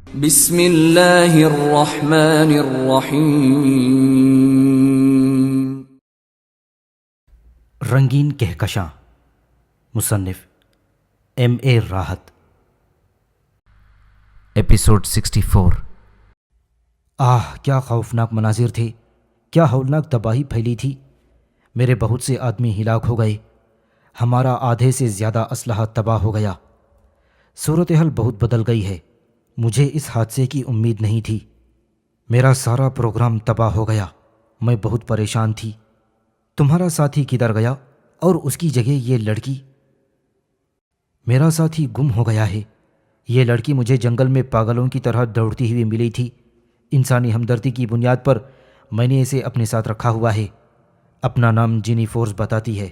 بسم اللہ الرحمن الرحیم۔ رنگین کہکشاں، مصنف ایم اے راحت۔ ایپیسوڈ 64۔ کیا خوفناک مناظر تھے، کیا ہولناک تباہی پھیلی تھی۔ میرے بہت سے آدمی ہلاک ہو گئے، ہمارا آدھے سے زیادہ اسلحہ تباہ ہو گیا۔ صورتحال بہت بدل گئی ہے، مجھے اس حادثے کی امید نہیں تھی۔ میرا سارا پروگرام تباہ ہو گیا، میں بہت پریشان تھی۔ تمہارا ساتھی کدھر گیا اور اس کی جگہ یہ لڑکی؟ میرا ساتھی گم ہو گیا ہے۔ یہ لڑکی مجھے جنگل میں پاگلوں کی طرح دوڑتی ہوئی ملی تھی۔ انسانی ہمدردی کی بنیاد پر میں نے اسے اپنے ساتھ رکھا ہوا ہے۔ اپنا نام جینی فورس بتاتی ہے۔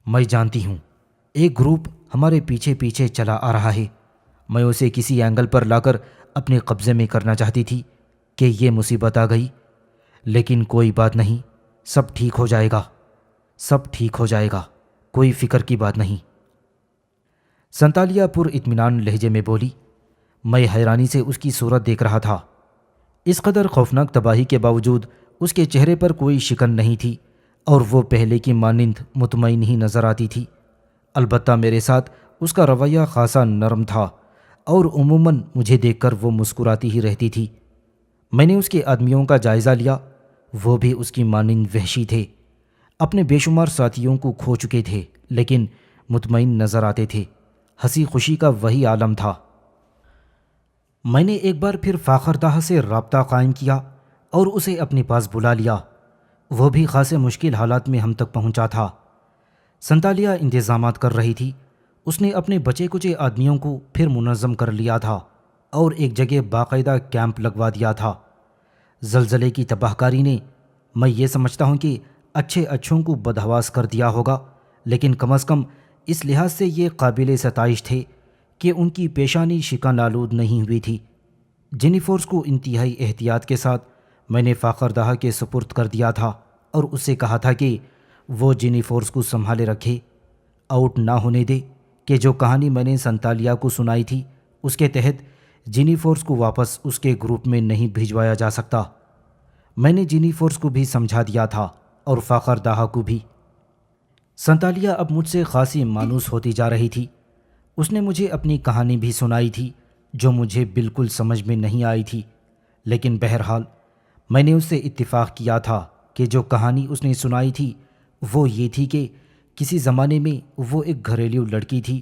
میں جانتی ہوں ایک گروپ ہمارے پیچھے پیچھے چلا آ رہا ہے۔ میں اسے کسی اینگل پر لا کر اپنے قبضے میں کرنا چاہتی تھی کہ یہ مصیبت آ گئی، لیکن کوئی بات نہیں، سب ٹھیک ہو جائے گا، سب ٹھیک ہو جائے گا، کوئی فکر کی بات نہیں۔ سنتالیہ پر اطمینان لہجے میں بولی۔ میں حیرانی سے اس کی صورت دیکھ رہا تھا۔ اس قدر خوفناک تباہی کے باوجود اس کے چہرے پر کوئی شکن نہیں تھی اور وہ پہلے کی مانند مطمئن ہی نظر آتی تھی۔ البتہ میرے ساتھ اس کا رویہ خاصا نرم تھا اور عموماً مجھے دیکھ کر وہ مسکراتی ہی رہتی تھی۔ میں نے اس کے آدمیوں کا جائزہ لیا، وہ بھی اس کی مانند وحشی تھے، اپنے بے شمار ساتھیوں کو کھو چکے تھے لیکن مطمئن نظر آتے تھے۔ ہنسی خوشی کا وہی عالم تھا۔ میں نے ایک بار پھر فاخر داہ سے رابطہ قائم کیا اور اسے اپنے پاس بلا لیا۔ وہ بھی خاصے مشکل حالات میں ہم تک پہنچا تھا۔ سنتالیہ انتظامات کر رہی تھی۔ اس نے اپنے بچے کچے آدمیوں کو پھر منظم کر لیا تھا اور ایک جگہ باقاعدہ کیمپ لگوا دیا تھا۔ زلزلے کی تباہ کاری نے، میں یہ سمجھتا ہوں کہ اچھوں کو بدحواس کر دیا ہوگا، لیکن کم از کم اس لحاظ سے یہ قابل ستائش تھے کہ ان کی پیشانی شکن آلود نہیں ہوئی تھی۔ جینی فورس کو انتہائی احتیاط کے ساتھ میں نے فاخر داہ کے سپرد کر دیا تھا اور اس سے کہا تھا کہ وہ جینی فورس کو سنبھالے رکھے، آؤٹ نہ ہونے دے کہ جو کہانی میں نے سنتالیہ کو سنائی تھی اس کے تحت جینی فورس کو واپس اس کے گروپ میں نہیں بھیجوایا جا سکتا۔ میں نے جینی فورس کو بھی سمجھا دیا تھا اور فاخر داہ کو بھی۔ سنتالیہ اب مجھ سے خاصی مانوس ہوتی جا رہی تھی۔ اس نے مجھے اپنی کہانی بھی سنائی تھی جو مجھے بالکل سمجھ میں نہیں آئی تھی، لیکن بہرحال میں نے اس سے اتفاق کیا تھا کہ جو کہانی اس نے سنائی تھی وہ یہ تھی کہ کسی زمانے میں وہ ایک گھریلو لڑکی تھی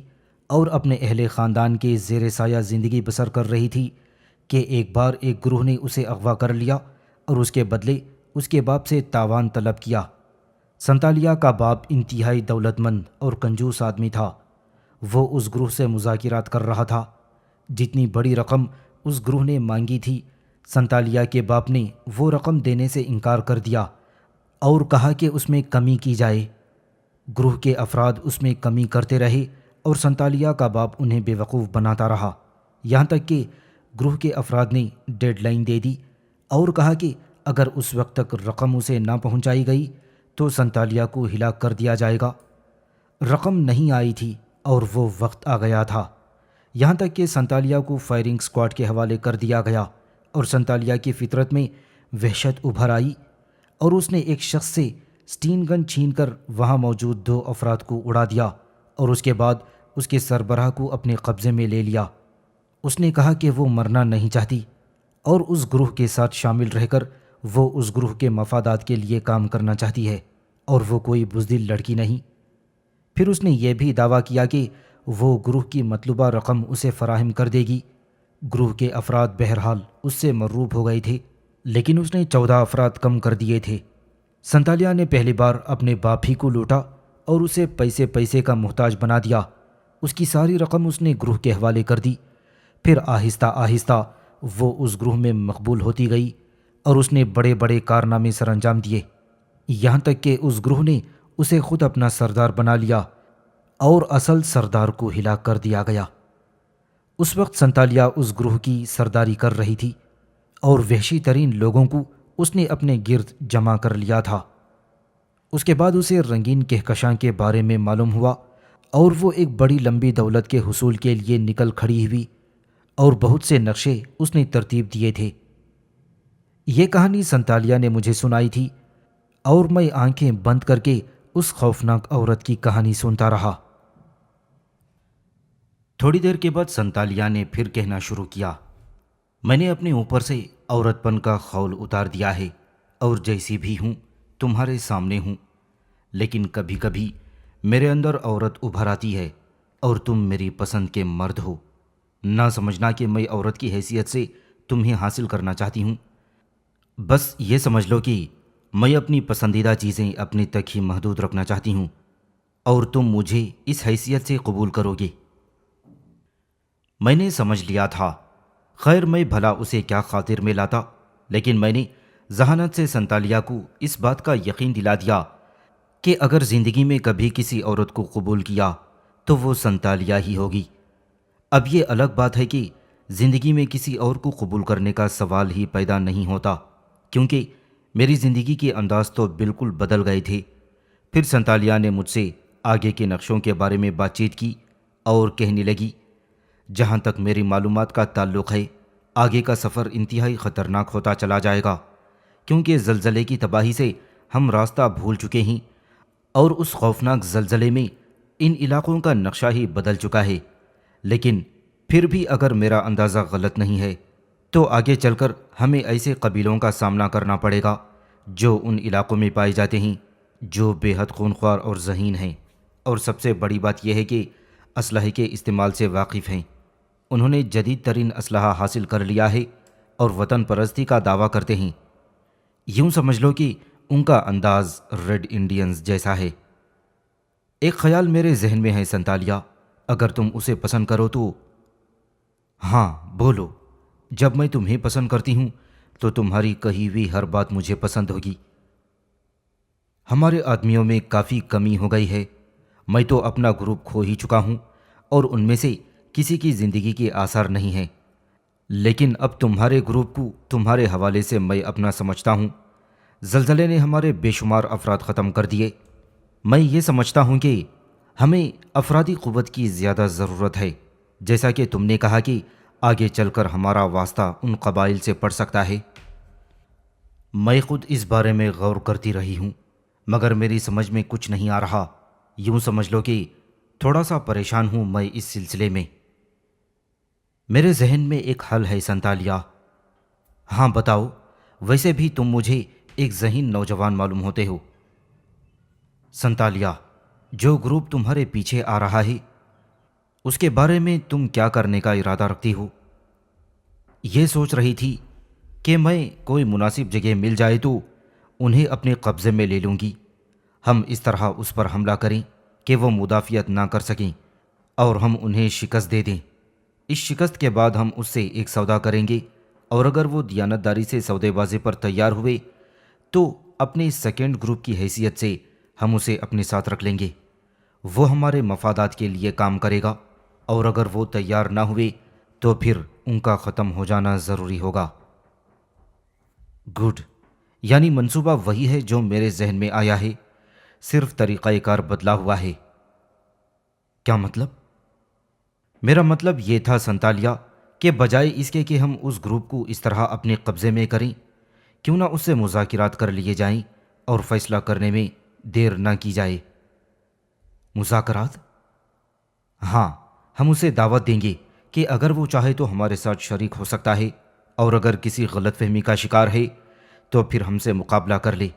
اور اپنے اہل خاندان کے زیر سایہ زندگی بسر کر رہی تھی کہ ایک بار ایک گروہ نے اسے اغوا کر لیا اور اس کے بدلے اس کے باپ سے تاوان طلب کیا۔ سنتالیہ کا باپ انتہائی دولت مند اور کنجوس آدمی تھا۔ وہ اس گروہ سے مذاکرات کر رہا تھا۔ جتنی بڑی رقم اس گروہ نے مانگی تھی، سنتالیہ کے باپ نے وہ رقم دینے سے انکار کر دیا اور کہا کہ اس میں کمی کی جائے۔ گروہ کے افراد اس میں کمی کرتے رہے اور سنتالیہ کا باپ انہیں بے وقوف بناتا رہا، یہاں تک کہ گروہ کے افراد نے ڈیڈ لائن دے دی اور کہا کہ اگر اس وقت تک رقم اسے نہ پہنچائی گئی تو سنتالیہ کو ہلاک کر دیا جائے گا۔ رقم نہیں آئی تھی اور وہ وقت آ گیا تھا، یہاں تک کہ سنتالیہ کو فائرنگ اسکواڈ کے حوالے کر دیا گیا اور سنتالیہ کی فطرت میں وحشت ابھر آئی اور اس نے ایک شخص سے سٹین گن چھین کر وہاں موجود 2 افراد کو اڑا دیا اور اس کے بعد اس کے سربراہ کو اپنے قبضے میں لے لیا۔ اس نے کہا کہ وہ مرنا نہیں چاہتی اور اس گروہ کے ساتھ شامل رہ کر وہ اس گروہ کے مفادات کے لیے کام کرنا چاہتی ہے اور وہ کوئی بزدل لڑکی نہیں۔ پھر اس نے یہ بھی دعویٰ کیا کہ وہ گروہ کی مطلوبہ رقم اسے فراہم کر دے گی۔ گروہ کے افراد بہرحال اس سے مرعوب ہو گئے تھے، لیکن اس نے 14 افراد کم کر دیے تھے۔ سنتالیہ نے پہلی بار اپنے باپ ہی کو لوٹا اور اسے پیسے کا محتاج بنا دیا۔ اس کی ساری رقم اس نے گروہ کے حوالے کر دی۔ پھر آہستہ آہستہ وہ اس گروہ میں مقبول ہوتی گئی اور اس نے بڑے بڑے کارنامے سر انجام دیے، یہاں تک کہ اس گروہ نے اسے خود اپنا سردار بنا لیا اور اصل سردار کو ہلاک کر دیا گیا۔ اس وقت سنتالیہ اس گروہ کی سرداری کر رہی تھی اور وحشی ترین لوگوں کو اس نے اپنے گرد جمع کر لیا تھا۔ اس کے بعد اسے رنگین کہکشاں کے بارے میں معلوم ہوا اور وہ ایک بڑی لمبی دولت کے حصول کے لیے نکل کھڑی ہوئی اور بہت سے نقشے اس نے ترتیب دیے تھے۔ یہ کہانی سنتالیہ نے مجھے سنائی تھی اور میں آنکھیں بند کر کے اس خوفناک عورت کی کہانی سنتا رہا۔ تھوڑی دیر کے بعد سنتالیہ نے پھر کہنا شروع کیا، میں نے اپنے اوپر سے عورت پن کا خول اتار دیا ہے اور جیسی بھی ہوں تمہارے سامنے ہوں، لیکن کبھی کبھی میرے اندر عورت ابھر آتی ہے اور تم میری پسند کے مرد ہو۔ نہ سمجھنا کہ میں عورت کی حیثیت سے تمہیں حاصل کرنا چاہتی ہوں، بس یہ سمجھ لو کہ میں اپنی پسندیدہ چیزیں اپنے تک ہی محدود رکھنا چاہتی ہوں اور تم مجھے اس حیثیت سے قبول کرو گے۔ میں نے سمجھ لیا تھا، خیر میں بھلا اسے کیا خاطر میں لاتا، لیکن میں نے ذہانت سے سنتالیہ کو اس بات کا یقین دلا دیا کہ اگر زندگی میں کبھی کسی عورت کو قبول کیا تو وہ سنتالیہ ہی ہوگی۔ اب یہ الگ بات ہے کہ زندگی میں کسی اور کو قبول کرنے کا سوال ہی پیدا نہیں ہوتا، کیونکہ میری زندگی کے انداز تو بالکل بدل گئے تھے۔ پھر سنتالیہ نے مجھ سے آگے کے نقشوں کے بارے میں بات چیت کی اور کہنے لگی، جہاں تک میری معلومات کا تعلق ہے آگے کا سفر انتہائی خطرناک ہوتا چلا جائے گا، کیونکہ زلزلے کی تباہی سے ہم راستہ بھول چکے ہیں اور اس خوفناک زلزلے میں ان علاقوں کا نقشہ ہی بدل چکا ہے۔ لیکن پھر بھی اگر میرا اندازہ غلط نہیں ہے تو آگے چل کر ہمیں ایسے قبیلوں کا سامنا کرنا پڑے گا جو ان علاقوں میں پائے جاتے ہیں، جو بے حد خونخوار اور ذہین ہیں، اور سب سے بڑی بات یہ ہے کہ اسلحے کے استعمال سے واقف ہیں۔ انہوں نے جدید ترین اسلحہ حاصل کر لیا ہے اور وطن پرستی کا دعویٰ کرتے ہیں۔ یوں سمجھ لو کہ ان کا انداز ریڈ انڈینز جیسا ہے۔ ایک خیال میرے ذہن میں ہے سنتالیہ، اگر تم اسے پسند کرو تو… ہاں بولو، جب میں تمہیں پسند کرتی ہوں تو تمہاری کہی ہوئی ہر بات مجھے پسند ہوگی۔ ہمارے آدمیوں میں کافی کمی ہو گئی ہے، میں تو اپنا گروپ کھو ہی چکا ہوں اور ان میں سے کسی کی زندگی کے آثار نہیں ہیں، لیکن اب تمہارے گروپ کو تمہارے حوالے سے میں اپنا سمجھتا ہوں۔ زلزلے نے ہمارے بے شمار افراد ختم کر دیے۔ میں یہ سمجھتا ہوں کہ ہمیں افرادی قوت کی زیادہ ضرورت ہے، جیسا کہ تم نے کہا کہ آگے چل کر ہمارا واسطہ ان قبائل سے پڑ سکتا ہے۔ میں خود اس بارے میں غور کرتی رہی ہوں، مگر میری سمجھ میں کچھ نہیں آ رہا۔ یوں سمجھ لو کہ تھوڑا سا پریشان ہوں میں اس سلسلے میں۔ میرے ذہن میں ایک حل ہے سنتالیہ۔ ہاں بتاؤ، ویسے بھی تم مجھے ایک ذہین نوجوان معلوم ہوتے ہو۔ سنتالیہ، جو گروپ تمہارے پیچھے آ رہا ہے اس کے بارے میں تم کیا کرنے کا ارادہ رکھتی ہو؟ یہ سوچ رہی تھی کہ میں کوئی مناسب جگہ مل جائے تو انہیں اپنے قبضے میں لے لوں گی۔ ہم اس طرح اس پر حملہ کریں کہ وہ مدافعت نہ کر سکیں اور ہم انہیں شکست دے دیں۔ اس شکست کے بعد ہم اس سے ایک سودا کریں گے، اور اگر وہ دیانتداری سے سودے بازی پر تیار ہوئے تو اپنے سیکنڈ گروپ کی حیثیت سے ہم اسے اپنے ساتھ رکھ لیں گے۔ وہ ہمارے مفادات کے لیے کام کرے گا، اور اگر وہ تیار نہ ہوئے تو پھر ان کا ختم ہو جانا ضروری ہوگا۔ گڈ، یعنی منصوبہ وہی ہے جو میرے ذہن میں آیا ہے، صرف طریقہ کار بدلا ہوا ہے۔ کیا مطلب؟ میرا مطلب یہ تھا سنتالیہ کہ بجائے اس کے کہ ہم اس گروپ کو اس طرح اپنے قبضے میں کریں، کیوں نہ اس سے مذاکرات کر لیے جائیں اور فیصلہ کرنے میں دیر نہ کی جائے۔ مذاکرات؟ ہاں، ہم اسے دعوت دیں گے کہ اگر وہ چاہے تو ہمارے ساتھ شریک ہو سکتا ہے، اور اگر کسی غلط فہمی کا شکار ہے تو پھر ہم سے مقابلہ کر لے۔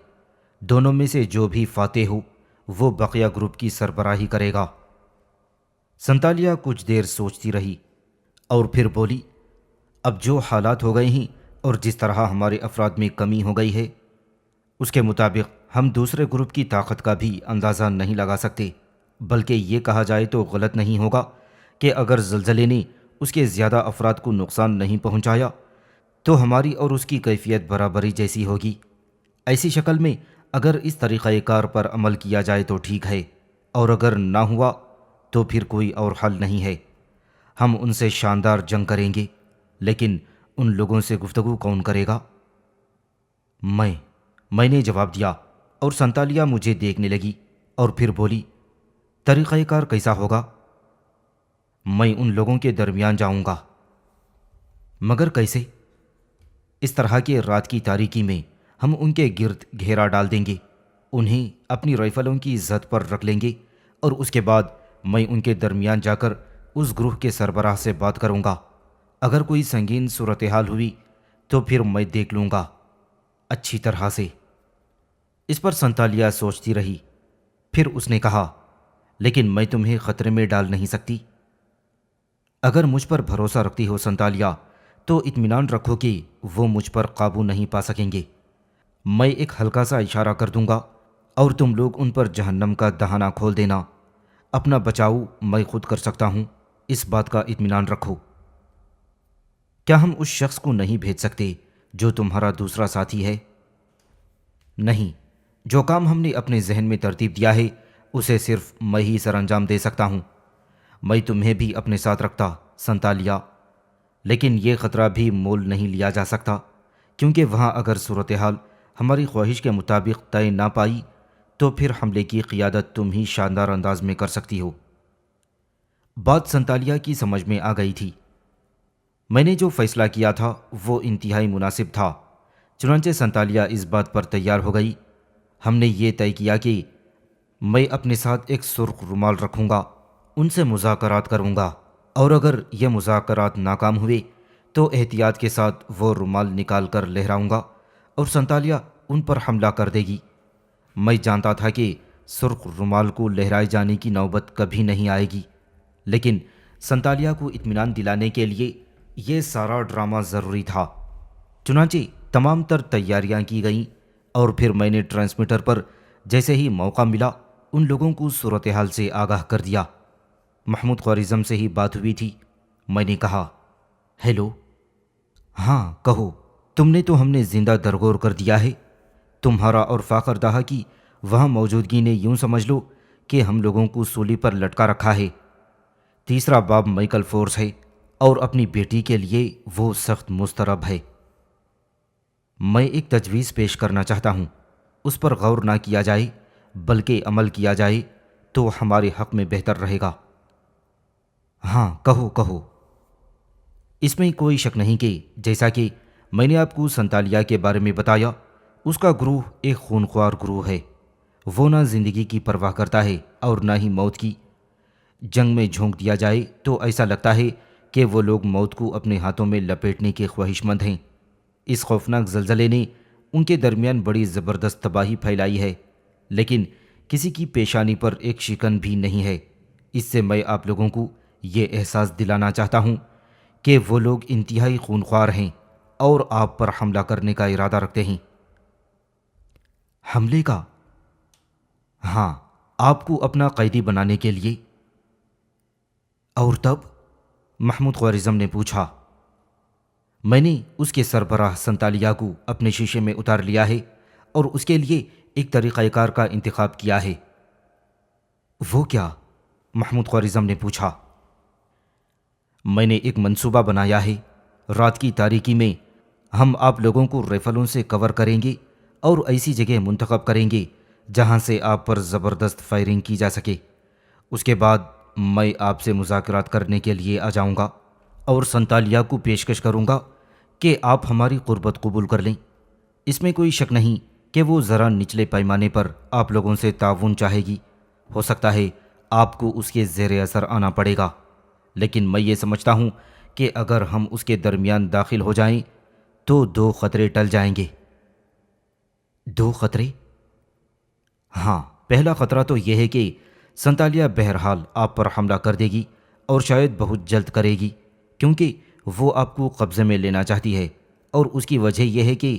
دونوں میں سے جو بھی فاتح ہو وہ بقیہ گروپ کی سربراہی کرے گا۔ سنتالیہ کچھ دیر سوچتی رہی اور پھر بولی، اب جو حالات ہو گئے ہیں اور جس طرح ہمارے افراد میں کمی ہو گئی ہے، اس کے مطابق ہم دوسرے گروپ کی طاقت کا بھی اندازہ نہیں لگا سکتے، بلکہ یہ کہا جائے تو غلط نہیں ہوگا کہ اگر زلزلے نے اس کے زیادہ افراد کو نقصان نہیں پہنچایا تو ہماری اور اس کی کیفیت برابری جیسی ہوگی۔ ایسی شکل میں اگر اس طریقہ کار پر عمل کیا جائے تو ٹھیک ہے، اور اگر نہ ہوا تو پھر کوئی اور حل نہیں ہے۔ ہم ان سے شاندار جنگ کریں گے، لیکن ان لوگوں سے گفتگو کون کرے گا؟ میں نے جواب دیا، اور سنتالیہ مجھے دیکھنے لگی اور پھر بولی، طریقہ کار کیسا ہوگا؟ میں ان لوگوں کے درمیان جاؤں گا۔ مگر کیسے؟ اس طرح کے رات کی تاریکی میں ہم ان کے گرد گھیرا ڈال دیں گے، انہیں اپنی رائفلوں کی زد پر رکھ لیں گے، اور اس کے بعد میں ان کے درمیان جا کر اس گروہ کے سربراہ سے بات کروں گا۔ اگر کوئی سنگین صورتحال ہوئی تو پھر میں دیکھ لوں گا اچھی طرح سے۔ اس پر سنتالیہ سوچتی رہی، پھر اس نے کہا، لیکن میں تمہیں خطرے میں ڈال نہیں سکتی۔ اگر مجھ پر بھروسہ رکھتی ہو سنتالیہ، تو اطمینان رکھو کہ وہ مجھ پر قابو نہیں پا سکیں گے۔ میں ایک ہلکا سا اشارہ کر دوں گا اور تم لوگ ان پر جہنم کا دہانہ کھول دینا۔ اپنا بچاؤ میں خود کر سکتا ہوں، اس بات کا اطمینان رکھو۔ کیا ہم اس شخص کو نہیں بھیج سکتے جو تمہارا دوسرا ساتھی ہے؟ نہیں، جو کام ہم نے اپنے ذہن میں ترتیب دیا ہے اسے صرف میں ہی سر انجام دے سکتا ہوں۔ میں تمہیں بھی اپنے ساتھ رکھتا سنتالیہ، لیکن یہ خطرہ بھی مول نہیں لیا جا سکتا، کیونکہ وہاں اگر صورتحال ہماری خواہش کے مطابق طے نہ پائی تو پھر حملے کی قیادت تم ہی شاندار انداز میں کر سکتی ہو۔ بات سنتالیہ کی سمجھ میں آ گئی تھی۔ میں نے جو فیصلہ کیا تھا وہ انتہائی مناسب تھا، چنانچہ سنتالیہ اس بات پر تیار ہو گئی۔ ہم نے یہ طے کیا کہ میں اپنے ساتھ ایک سرخ رومال رکھوں گا، ان سے مذاکرات کروں گا، اور اگر یہ مذاکرات ناکام ہوئے تو احتیاط کے ساتھ وہ رومال نکال کر لہراؤں گا اور سنتالیہ ان پر حملہ کر دے گی۔ میں جانتا تھا کہ سرخ رومال کو لہرائے جانے کی نوبت کبھی نہیں آئے گی، لیکن سنتالیہ کو اطمینان دلانے کے لیے یہ سارا ڈرامہ ضروری تھا۔ چنانچہ تمام تر تیاریاں کی گئیں، اور پھر میں نے ٹرانسمیٹر پر جیسے ہی موقع ملا ان لوگوں کو صورتحال سے آگاہ کر دیا۔ محمود خوارزم سے ہی بات ہوئی تھی۔ میں نے کہا، ہیلو۔ ہاں کہو۔ تم نے تو ہم نے زندہ درگور کر دیا ہے۔ تمہارا اور فاخر داہا کی وہاں موجودگی نے یوں سمجھ لو کہ ہم لوگوں کو سولی پر لٹکا رکھا ہے۔ تیسرا باب مائیکل فورس ہے، اور اپنی بیٹی کے لیے وہ سخت مضطرب ہے۔ میں ایک تجویز پیش کرنا چاہتا ہوں، اس پر غور نہ کیا جائے بلکہ عمل کیا جائے تو ہمارے حق میں بہتر رہے گا۔ ہاں کہو کہو۔ اس میں کوئی شک نہیں کہ جیسا کہ میں نے آپ کو سنتالیہ کے بارے میں بتایا، اس کا گروہ ایک خونخوار گروہ ہے۔ وہ نہ زندگی کی پرواہ کرتا ہے اور نہ ہی موت کی۔ جنگ میں جھونک دیا جائے تو ایسا لگتا ہے کہ وہ لوگ موت کو اپنے ہاتھوں میں لپیٹنے کے خواہش مند ہیں۔ اس خوفناک زلزلے نے ان کے درمیان بڑی زبردست تباہی پھیلائی ہے، لیکن کسی کی پیشانی پر ایک شکن بھی نہیں ہے۔ اس سے میں آپ لوگوں کو یہ احساس دلانا چاہتا ہوں کہ وہ لوگ انتہائی خونخوار ہیں اور آپ پر حملہ کرنے کا ارادہ رکھتے ہیں۔ حملے کا؟ ہاں، آپ کو اپنا قیدی بنانے کے لیے۔ اور تب؟ محمود خوارزم نے پوچھا۔ میں نے اس کے سربراہ سنتالیہ کو اپنے شیشے میں اتار لیا ہے اور اس کے لیے ایک طریقہ کار کا انتخاب کیا ہے۔ وہ کیا؟ محمود خوارزم نے پوچھا۔ میں نے ایک منصوبہ بنایا ہے۔ رات کی تاریکی میں ہم آپ لوگوں کو رائفلوں سے کور کریں گے اور ایسی جگہ منتخب کریں گے جہاں سے آپ پر زبردست فائرنگ کی جا سکے۔ اس کے بعد میں آپ سے مذاکرات کرنے کے لیے آ جاؤں گا اور سنتالیہ کو پیشکش کروں گا کہ آپ ہماری قربت قبول کر لیں۔ اس میں کوئی شک نہیں کہ وہ ذرا نچلے پیمانے پر آپ لوگوں سے تعاون چاہے گی۔ ہو سکتا ہے آپ کو اس کے زیر اثر آنا پڑے گا، لیکن میں یہ سمجھتا ہوں کہ اگر ہم اس کے درمیان داخل ہو جائیں تو 2 خطرے ٹل جائیں گے۔ 2 خطرے؟ ہاں، پہلا خطرہ تو یہ ہے کہ سنتالیہ بہرحال آپ پر حملہ کر دے گی، اور شاید بہت جلد کرے گی، کیونکہ وہ آپ کو قبضے میں لینا چاہتی ہے، اور اس کی وجہ یہ ہے کہ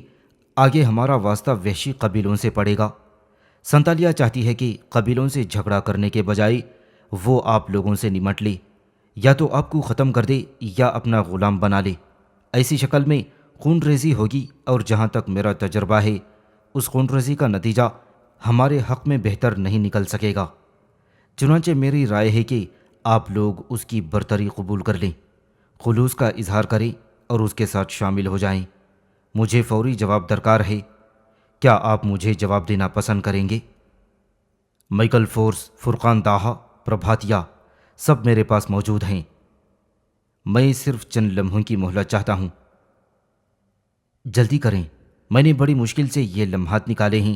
آگے ہمارا واسطہ وحشی قبیلوں سے پڑے گا۔ سنتالیہ چاہتی ہے کہ قبیلوں سے جھگڑا کرنے کے بجائے وہ آپ لوگوں سے نمٹ لے، یا تو آپ کو ختم کر دے یا اپنا غلام بنا لے۔ ایسی شکل میں خون ریزی ہوگی، اور جہاں تک میرا تجربہ ہے اس خون ریزی کا نتیجہ ہمارے حق میں بہتر نہیں نکل سکے گا۔ چنانچہ میری رائے ہے کہ آپ لوگ اس کی برتری قبول کر لیں، خلوص کا اظہار کریں اور اس کے ساتھ شامل ہو جائیں۔ مجھے فوری جواب درکار ہے۔ کیا آپ مجھے جواب دینا پسند کریں گے؟ مائیکل فورس، فرقان داہا، پربھاتیہ، سب میرے پاس موجود ہیں۔ میں صرف چند لمحوں کی مہلت چاہتا ہوں۔ جلدی کریں، میں نے بڑی مشکل سے یہ لمحات نکالے ہیں،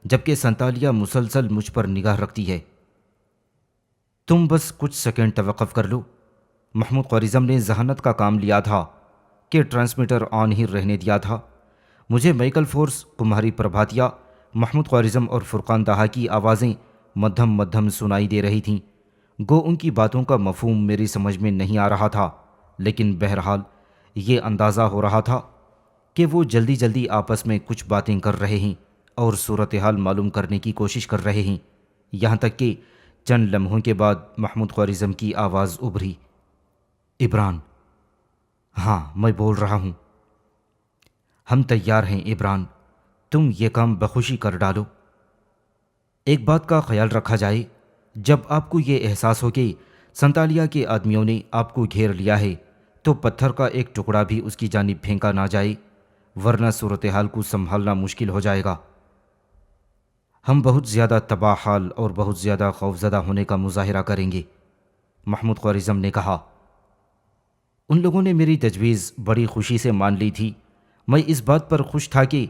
جبکہ سنتالیہ مسلسل مجھ پر نگاہ رکھتی ہے۔ تم بس کچھ سیکنڈ توقف کر لو۔ محمود خوارزم نے ذہانت کا کام لیا تھا کہ ٹرانسمیٹر آن ہی رہنے دیا تھا۔ مجھے مائیکل فورس، کمہاری پربھاتیہ، محمود خوارزم اور فرقان دہا کی آوازیں مدھم مدھم سنائی دے رہی تھیں۔ گو ان کی باتوں کا مفہوم میری سمجھ میں نہیں آ رہا تھا، لیکن بہرحال یہ اندازہ ہو رہا تھا کہ وہ جلدی جلدی آپس میں کچھ باتیں کر رہے ہیں اور صورتحال معلوم کرنے کی کوشش کر رہے ہیں، یہاں تک کہ چند لمحوں کے بعد محمود خوارزم کی آواز ابھری، عبران۔ ہاں، میں بول رہا ہوں۔ ہم تیار ہیں عبران، تم یہ کام بخوشی کر ڈالو۔ ایک بات کا خیال رکھا جائے، جب آپ کو یہ احساس ہو کہ سنتالیہ کے آدمیوں نے آپ کو گھیر لیا ہے تو پتھر کا ایک ٹکڑا بھی اس کی جانب پھینکا نہ جائے، ورنہ صورتحال کو سنبھالنا مشکل ہو جائے گا۔ ہم بہت زیادہ تباہ حال اور بہت زیادہ خوفزدہ ہونے کا مظاہرہ کریں گے، محمود خوارزم نے کہا۔ ان لوگوں نے میری تجویز بڑی خوشی سے مان لی تھی۔ میں اس بات پر خوش تھا کہ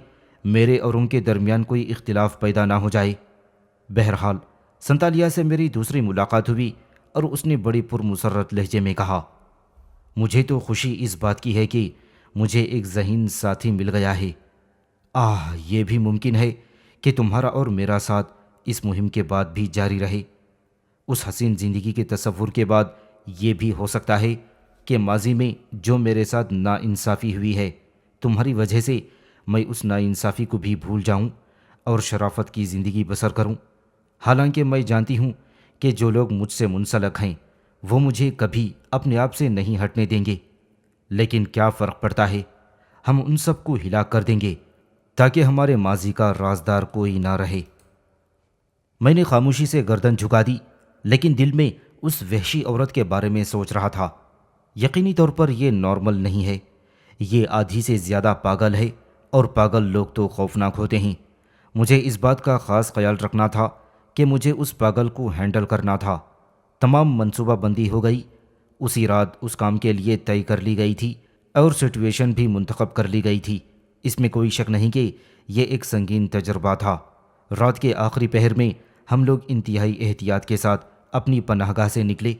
میرے اور ان کے درمیان کوئی اختلاف پیدا نہ ہو جائے۔ بہرحال سنتالیہ سے میری دوسری ملاقات ہوئی اور اس نے بڑی پرمسرت لہجے میں کہا، مجھے تو خوشی اس بات کی ہے کہ مجھے ایک ذہین ساتھی مل گیا ہے۔ یہ بھی ممکن ہے کہ تمہارا اور میرا ساتھ اس مہم کے بعد بھی جاری رہے۔ اس حسین زندگی کے تصور کے بعد یہ بھی ہو سکتا ہے کہ ماضی میں جو میرے ساتھ ناانصافی ہوئی ہے، تمہاری وجہ سے میں اس ناانصافی کو بھی بھول جاؤں اور شرافت کی زندگی بسر کروں۔ حالانکہ میں جانتی ہوں کہ جو لوگ مجھ سے منسلک ہیں وہ مجھے کبھی اپنے آپ سے نہیں ہٹنے دیں گے، لیکن کیا فرق پڑتا ہے، ہم ان سب کو ہلاک کر دیں گے تاکہ ہمارے ماضی کا رازدار کوئی نہ رہے۔ میں نے خاموشی سے گردن جھکا دی، لیکن دل میں اس وحشی عورت کے بارے میں سوچ رہا تھا۔ یقینی طور پر یہ نارمل نہیں ہے، یہ آدھی سے زیادہ پاگل ہے، اور پاگل لوگ تو خوفناک ہوتے ہیں۔ مجھے اس بات کا خاص خیال رکھنا تھا کہ مجھے اس پاگل کو ہینڈل کرنا تھا۔ تمام منصوبہ بندی ہو گئی، اسی رات اس کام کے لیے طے کر لی گئی تھی اور سچویشن بھی منتخب کر لی گئی تھی۔ اس میں کوئی شک نہیں کہ یہ ایک سنگین تجربہ تھا۔ رات کے آخری پہر میں ہم لوگ انتہائی احتیاط کے ساتھ اپنی پناہ گاہ سے نکلے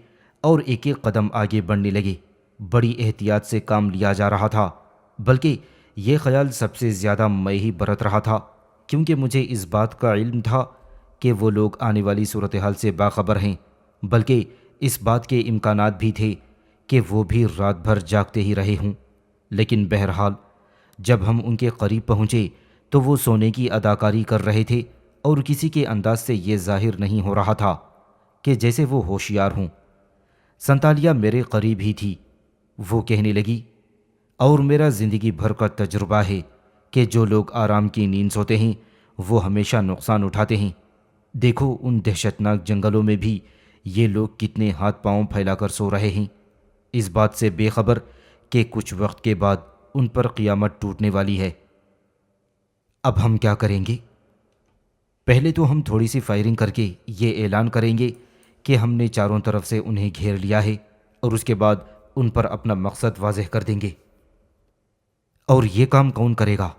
اور ایک ایک قدم آگے بڑھنے لگے۔ بڑی احتیاط سے کام لیا جا رہا تھا، بلکہ یہ خیال سب سے زیادہ میں ہی برت رہا تھا، کیونکہ مجھے اس بات کا علم تھا کہ وہ لوگ آنے والی صورتحال سے باخبر ہیں، بلکہ اس بات کے امکانات بھی تھے کہ وہ بھی رات بھر جاگتے ہی رہے ہوں۔ لیکن بہرحال جب ہم ان کے قریب پہنچے تو وہ سونے کی اداکاری کر رہے تھے، اور کسی کے انداز سے یہ ظاہر نہیں ہو رہا تھا کہ جیسے وہ ہوشیار ہوں۔ سنتالیہ میرے قریب ہی تھی۔ وہ کہنے لگی، اور میرا زندگی بھر کا تجربہ ہے کہ جو لوگ آرام کی نیند سوتے ہیں وہ ہمیشہ نقصان اٹھاتے ہیں۔ دیکھو ان دہشتناک جنگلوں میں بھی یہ لوگ کتنے ہاتھ پاؤں پھیلا کر سو رہے ہیں، اس بات سے بے خبر کہ کچھ وقت کے بعد ان پر قیامت ٹوٹنے والی ہے۔ اب ہم کیا کریں گے؟ پہلے تو ہم تھوڑی سی فائرنگ کر کے یہ اعلان کریں گے کہ ہم نے چاروں طرف سے انہیں گھیر لیا ہے، اور اس کے بعد ان پر اپنا مقصد واضح کر دیں گے۔ اور یہ کام کون کرے گا؟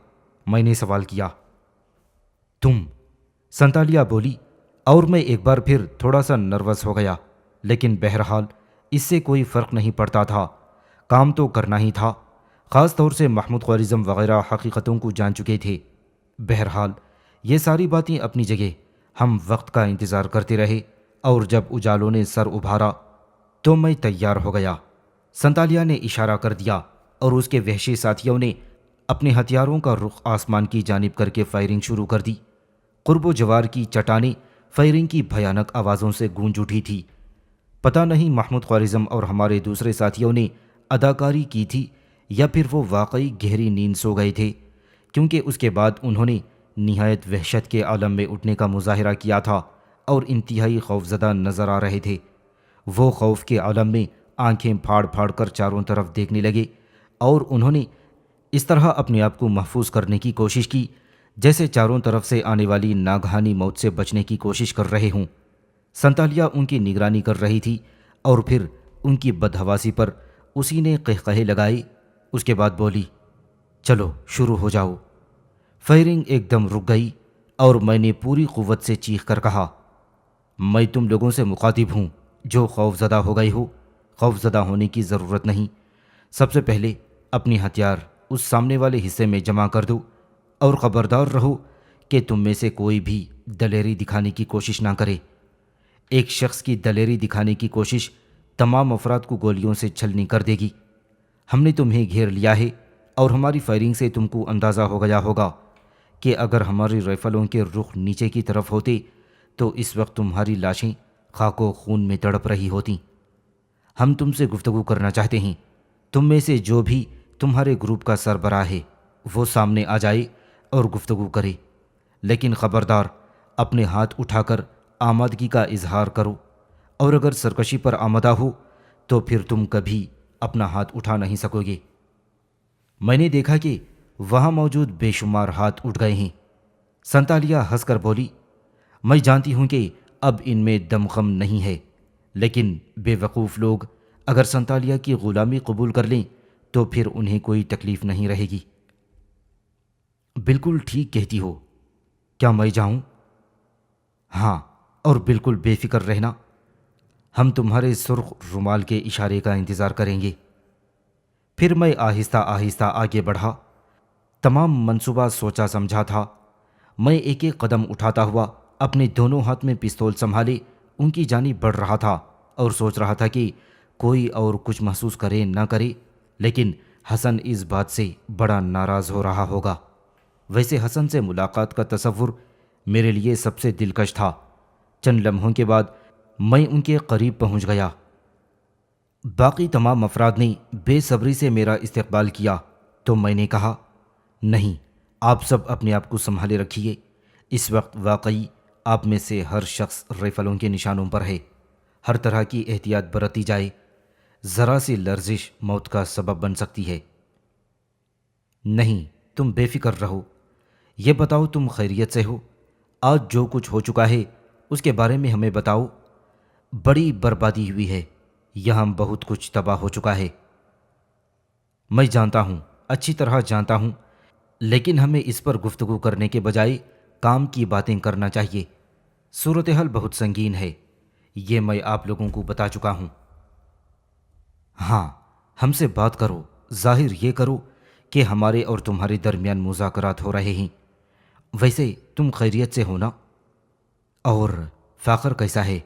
میں نے سوال کیا۔ تم، سنتالیہ بولی، اور میں ایک بار پھر تھوڑا سا نروس ہو گیا، لیکن بہرحال اس سے کوئی فرق نہیں پڑتا تھا، کام تو کرنا ہی تھا۔ خاص طور سے محمود خوارزم وغیرہ حقیقتوں کو جان چکے تھے۔ بہرحال یہ ساری باتیں اپنی جگہ، ہم وقت کا انتظار کرتے رہے، اور جب اجالوں نے سر ابھارا تو میں تیار ہو گیا۔ سنتالیہ نے اشارہ کر دیا اور اس کے وحشی ساتھیوں نے اپنے ہتھیاروں کا رخ آسمان کی جانب کر کے فائرنگ شروع کر دی۔ قرب و جوار کی چٹانیں فائرنگ کی بھیانک آوازوں سے گونج اٹھی تھی۔ پتہ نہیں محمود خوارزم اور ہمارے دوسرے ساتھیوں نے اداکاری کی تھی یا پھر وہ واقعی گہری نیند سو گئے تھے، کیونکہ اس کے بعد انہوں نے نہایت وحشت کے عالم میں اٹھنے کا مظاہرہ کیا تھا اور انتہائی خوفزدہ نظر آ رہے تھے۔ وہ خوف کے عالم میں آنکھیں پھاڑ پھاڑ کر چاروں طرف دیکھنے لگے، اور انہوں نے اس طرح اپنے آپ کو محفوظ کرنے کی کوشش کی جیسے چاروں طرف سے آنے والی ناگہانی موت سے بچنے کی کوشش کر رہے ہوں۔ سنتالیہ ان کی نگرانی کر رہی تھی، اور پھر ان کی بدحواسی پر اسی نے قہقہے لگائے۔ اس کے بعد بولی، چلو شروع ہو جاؤ۔ فائرنگ ایک دم رک گئی اور میں نے پوری قوت سے چیخ کر کہا، میں تم لوگوں سے مخاطب ہوں جو خوف زدہ ہو گئے ہو۔ خوف زدہ ہونے کی ضرورت نہیں۔ سب سے پہلے اپنی ہتھیار اس سامنے والے حصے میں جمع کر دو اور خبردار رہو کہ تم میں سے کوئی بھی دلیری دکھانے کی کوشش نہ کرے۔ ایک شخص کی دلیری دکھانے کی کوشش تمام افراد کو گولیوں سے چھلنی کر دے گی۔ ہم نے تمہیں گھیر لیا ہے اور ہماری فائرنگ سے تم کو اندازہ ہو گیا ہوگا کہ اگر ہماری رائفلوں کے رخ نیچے کی طرف ہوتے تو اس وقت تمہاری لاشیں خاک و خون میں تڑپ رہی ہوتیں۔ ہم تم سے گفتگو کرنا چاہتے ہیں۔ تم میں سے جو بھی تمہارے گروپ کا سربراہ ہے وہ سامنے آ جائے اور گفتگو کرے، لیکن خبردار اپنے ہاتھ اٹھا کر آمادگی کا اظہار کرو، اور اگر سرکشی پر آمادہ ہو تو پھر تم کبھی اپنا ہاتھ اٹھا نہیں سکو گے۔ میں نے دیکھا کہ وہاں موجود بے شمار ہاتھ اٹھ گئے ہیں۔ سنتالیہ ہنس کر بولی، میں جانتی ہوں کہ اب ان میں دم غم نہیں ہے، لیکن بے وقوف لوگ اگر سنتالیہ کی غلامی قبول کر لیں تو پھر انہیں کوئی تکلیف نہیں رہے گی۔ بالکل ٹھیک کہتی ہو، کیا میں جاؤں؟ ہاں، اور بالکل بے فکر رہنا، ہم تمہارے سرخ رومال کے اشارے کا انتظار کریں گے۔ پھر میں آہستہ آہستہ آگے بڑھا۔ تمام منصوبہ سوچا سمجھا تھا۔ میں ایک ایک قدم اٹھاتا ہوا اپنے دونوں ہاتھ میں پستول سنبھالے ان کی جانب بڑھ رہا تھا اور سوچ رہا تھا کہ کوئی اور کچھ محسوس کرے نہ کرے، لیکن حسن اس بات سے بڑا ناراض ہو رہا ہوگا۔ ویسے حسن سے ملاقات کا تصور میرے لیے سب سے دلکش تھا۔ چند لمحوں کے بعد میں ان کے قریب پہنچ گیا۔ باقی تمام افراد نے بے صبری سے میرا استقبال کیا تو میں نے کہا، نہیں، آپ سب اپنے آپ کو سنبھالے رکھیے۔ اس وقت واقعی آپ میں سے ہر شخص رائفلوں کے نشانوں پر ہے۔ ہر طرح کی احتیاط برتی جائے، ذرا سی لرزش موت کا سبب بن سکتی ہے۔ نہیں، تم بے فکر رہو۔ یہ بتاؤ تم خیریت سے ہو؟ آج جو کچھ ہو چکا ہے اس کے بارے میں ہمیں بتاؤ۔ بڑی بربادی ہوئی ہے، یہاں بہت کچھ تباہ ہو چکا ہے۔ میں جانتا ہوں، اچھی طرح جانتا ہوں، لیکن ہمیں اس پر گفتگو کرنے کے بجائے کام کی باتیں کرنا چاہیے۔ صورتحال بہت سنگین ہے، یہ میں آپ لوگوں کو بتا چکا ہوں۔ ہاں، ہم سے بات کرو، ظاہر یہ کرو کہ ہمارے اور تمہارے درمیان مذاکرات ہو رہے ہیں۔ ویسے تم خیریت سے ہو نا؟ اور فاخر کیسا ہے؟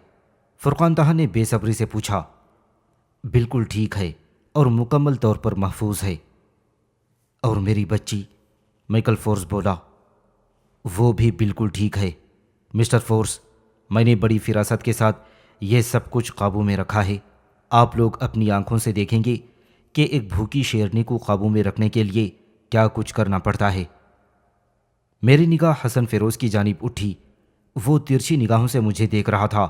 فرقان طاہا نے بے صبری سے پوچھا۔ بالکل ٹھیک ہے اور مکمل طور پر محفوظ ہے۔ اور میری بچی؟ مائیکل فورس بولا۔ وہ بھی بالکل ٹھیک ہے مسٹر فورس، میں نے بڑی فراست کے ساتھ یہ سب کچھ قابو میں رکھا ہے۔ آپ لوگ اپنی آنکھوں سے دیکھیں گے کہ ایک بھوکی شیرنی کو قابو میں رکھنے کے لیے کیا کچھ کرنا پڑتا ہے۔ میری نگاہ حسن فیروز کی جانب اٹھی۔ وہ ترچھی نگاہوں سے مجھے دیکھ رہا تھا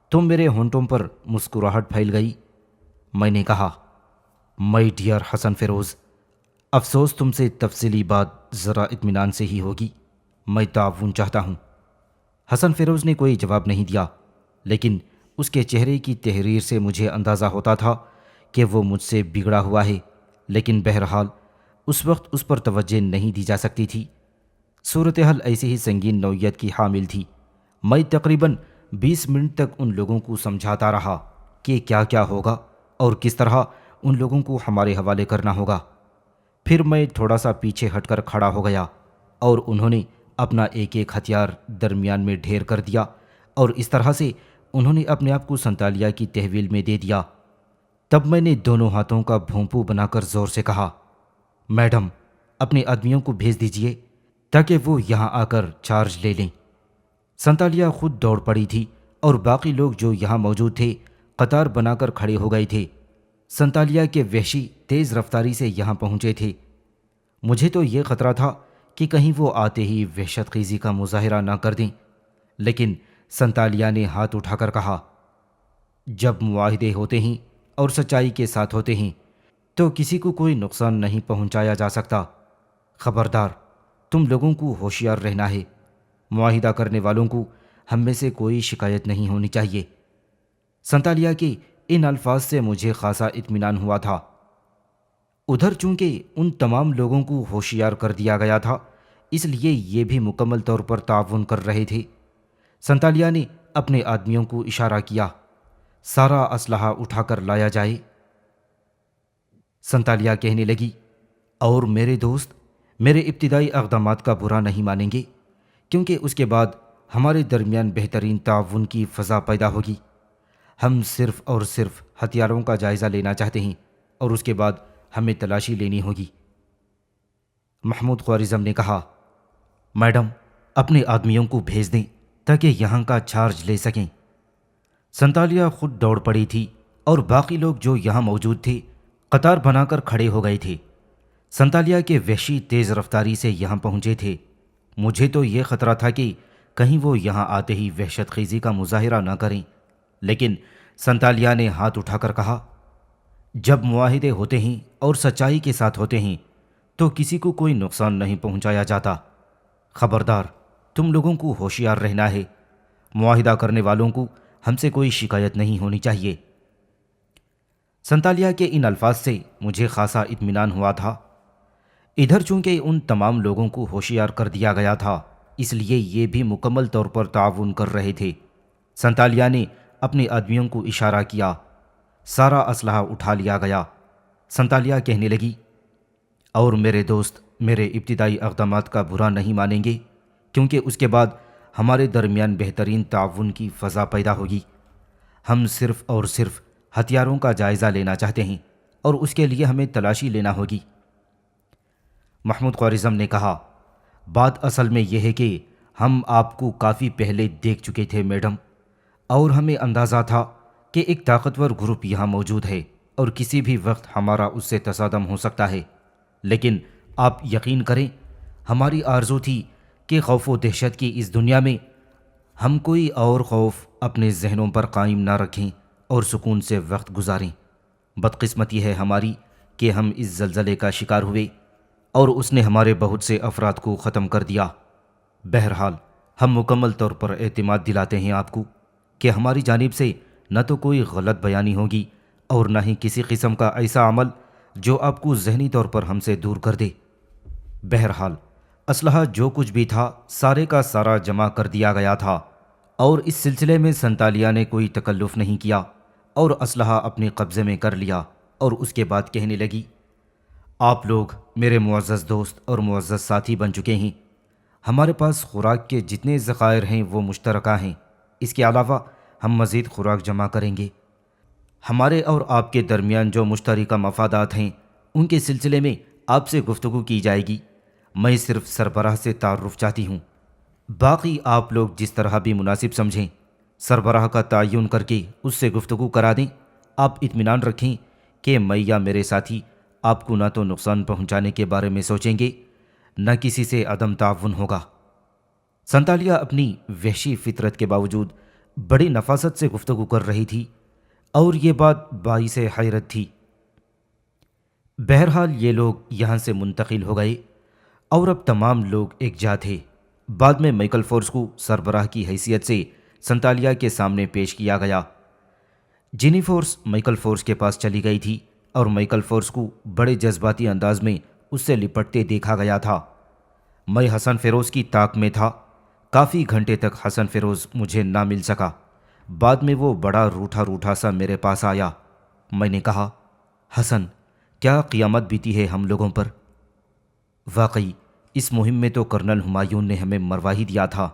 تو میرے ہونٹوں پر مسکراہٹ پھیل گئی۔ میں نے کہا، مائی ڈیئر حسن فیروز، افسوس تم سے تفصیلی بات ذرا اطمینان سے ہی ہوگی۔ میں تعاون چاہتا ہوں۔ حسن فیروز نے کوئی جواب نہیں دیا، لیکن اس کے چہرے کی تحریر سے مجھے اندازہ ہوتا تھا کہ وہ مجھ سے بگڑا ہوا ہے، لیکن بہرحال اس وقت اس پر توجہ نہیں دی جا سکتی تھی۔ صورتحال ایسی ہی سنگین نوعیت کی حامل تھی۔ میں تقریباً 20 منٹ تک ان لوگوں کو سمجھاتا رہا کہ کیا کیا ہوگا اور کس طرح ان لوگوں کو ہمارے حوالے کرنا ہوگا۔ پھر میں تھوڑا سا پیچھے ہٹ کر کھڑا ہو گیا اور انہوں نے اپنا ایک ایک ہتھیار درمیان میں ڈھیر کر دیا، اور اس طرح سے انہوں نے اپنے آپ کو سنتالیہ کی تحویل میں دے دیا۔ تب میں نے دونوں ہاتھوں کا بھونپو بنا کر زور سے کہا، میڈم، اپنے آدمیوں کو بھیج دیجئے تاکہ وہ یہاں آ کر چارج لے لیں۔ سنتالیہ خود دوڑ پڑی تھی اور باقی لوگ جو یہاں موجود تھے قطار بنا کر کھڑے ہو گئے تھے۔ سنتالیہ کے وحشی تیز رفتاری سے یہاں پہنچے تھے۔ مجھے تو یہ خطرہ تھا کہ کہیں وہ آتے ہی وحشت خیزی کا مظاہرہ نہ کر دیں، لیکن سنتالیہ نے ہاتھ اٹھا کر کہا، جب معاہدے ہوتے ہیں اور سچائی کے ساتھ ہوتے ہیں تو کسی کو کوئی نقصان نہیں پہنچایا جا سکتا۔ خبردار، تم لوگوں کو ہوشیار رہنا ہے۔ معاہدہ کرنے والوں کو ہم میں سے کوئی شکایت نہیں ہونی چاہیے۔ سنتالیہ کے ان الفاظ سے مجھے خاصا اطمینان ہوا تھا۔ ادھر چونکہ ان تمام لوگوں کو ہوشیار کر دیا گیا تھا، اس لیے یہ بھی مکمل طور پر تعاون کر رہے تھے۔ سنتالیہ نے اپنے آدمیوں کو اشارہ کیا، سارا اسلحہ اٹھا کر لایا جائے۔ سنتالیہ کہنے لگی، اور میرے دوست میرے ابتدائی اقدامات کا برا نہیں مانیں گے، کیونکہ اس کے بعد ہمارے درمیان بہترین تعاون کی فضا پیدا ہوگی۔ ہم صرف اور صرف ہتھیاروں کا جائزہ لینا چاہتے ہیں، اور اس کے بعد ہمیں تلاشی لینی ہوگی۔ محمود خوارزم نے کہا، میڈم اپنے آدمیوں کو بھیج دیں تاکہ یہاں کا چارج لے سکیں۔ سنتالیہ خود دوڑ پڑی تھی اور باقی لوگ جو یہاں موجود تھے قطار بنا کر کھڑے ہو گئے تھے۔ سنتالیہ کے وحشی تیز رفتاری سے یہاں پہنچے تھے۔ مجھے تو یہ خطرہ تھا کہ کہیں وہ یہاں آتے ہی وحشت خیزی کا مظاہرہ نہ کریں، لیکن سنتالیہ نے ہاتھ اٹھا کر کہا، جب معاہدے ہوتے ہیں اور سچائی کے ساتھ ہوتے ہیں تو کسی کو کوئی نقصان نہیں پہنچایا جاتا۔ خبردار، تم لوگوں کو ہوشیار رہنا ہے۔ معاہدہ کرنے والوں کو ہم سے کوئی شکایت نہیں ہونی چاہیے۔ سنتالیہ کے ان الفاظ سے مجھے خاصا اطمینان ہوا تھا۔ ادھر چونکہ ان تمام لوگوں کو ہوشیار کر دیا گیا تھا، اس لیے یہ بھی مکمل طور پر تعاون کر رہے تھے۔ سنتالیہ نے اپنے آدمیوں کو اشارہ کیا، سارا اسلحہ اٹھا لیا گیا۔ سنتالیہ کہنے لگی، اور میرے دوست میرے ابتدائی اقدامات کا برا نہیں مانیں گے، کیونکہ اس کے بعد ہمارے درمیان بہترین تعاون کی فضا پیدا ہوگی۔ ہم صرف اور صرف ہتھیاروں کا جائزہ لینا چاہتے ہیں، اور اس کے لیے ہمیں تلاشی لینا ہوگی۔ محمود خوارزم نے کہا، بات اصل میں یہ ہے کہ ہم آپ کو کافی پہلے دیکھ چکے تھے میڈم، اور ہمیں اندازہ تھا کہ ایک طاقتور گروپ یہاں موجود ہے اور کسی بھی وقت ہمارا اس سے تصادم ہو سکتا ہے، لیکن آپ یقین کریں، ہماری آرزو تھی کہ خوف و دہشت کی اس دنیا میں ہم کوئی اور خوف اپنے ذہنوں پر قائم نہ رکھیں اور سکون سے وقت گزاریں۔ بدقسمتی ہے ہماری کہ ہم اس زلزلے کا شکار ہوئے اور اس نے ہمارے بہت سے افراد کو ختم کر دیا۔ بہرحال ہم مکمل طور پر اعتماد دلاتے ہیں آپ کو کہ ہماری جانب سے نہ تو کوئی غلط بیانی ہوگی اور نہ ہی کسی قسم کا ایسا عمل جو آپ کو ذہنی طور پر ہم سے دور کر دے۔ بہرحال اسلحہ جو کچھ بھی تھا سارے کا سارا جمع کر دیا گیا تھا، اور اس سلسلے میں سنتالیہ نے کوئی تکلف نہیں کیا اور اسلحہ اپنے قبضے میں کر لیا، اور اس کے بعد کہنے لگی، آپ لوگ میرے معزز دوست اور معزز ساتھی بن چکے ہیں۔ ہمارے پاس خوراک کے جتنے ذخائر ہیں وہ مشترکہ ہیں، اس کے علاوہ ہم مزید خوراک جمع کریں گے۔ ہمارے اور آپ کے درمیان جو مشترکہ مفادات ہیں ان کے سلسلے میں آپ سے گفتگو کی جائے گی۔ میں صرف سربراہ سے تعارف چاہتی ہوں، باقی آپ لوگ جس طرح بھی مناسب سمجھیں سربراہ کا تعین کر کے اس سے گفتگو کرا دیں۔ آپ اطمینان رکھیں کہ میں یا میرے ساتھی آپ کو نہ تو نقصان پہنچانے کے بارے میں سوچیں گے، نہ کسی سے عدم تعاون ہوگا۔ سنتالیہ اپنی وحشی فطرت کے باوجود بڑی نفاست سے گفتگو کر رہی تھی، اور یہ بات باعث حیرت تھی۔ بہرحال یہ لوگ یہاں سے منتقل ہو گئے اور اب تمام لوگ ایک جا تھے۔ بعد میں مائیکل فورس کو سربراہ کی حیثیت سے سنتالیہ کے سامنے پیش کیا گیا۔ جینی فورس مائیکل فورس کے پاس چلی گئی تھی اور مائیکل فورس کو بڑے جذباتی انداز میں اس سے لپٹتے دیکھا گیا تھا۔ میں حسن فیروز کی طاق میں تھا۔ کافی گھنٹے تک حسن فیروز مجھے نہ مل سکا۔ بعد میں وہ بڑا روٹھا روٹھا سا میرے پاس آیا۔ میں نے کہا، حسن، کیا قیامت بیتی ہے ہم لوگوں پر؟ واقعی اس مہم میں تو کرنل ہمایون نے ہمیں مروا ہی دیا تھا۔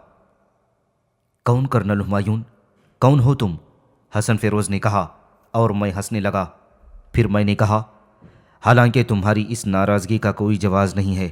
کون کرنل ہمایون؟ کون ہو تم؟ حسن فیروز نے کہا، اور میں ہنسنے لگا۔ پھر میں نے کہا، حالانکہ تمہاری اس ناراضگی کا کوئی جواز نہیں ہے۔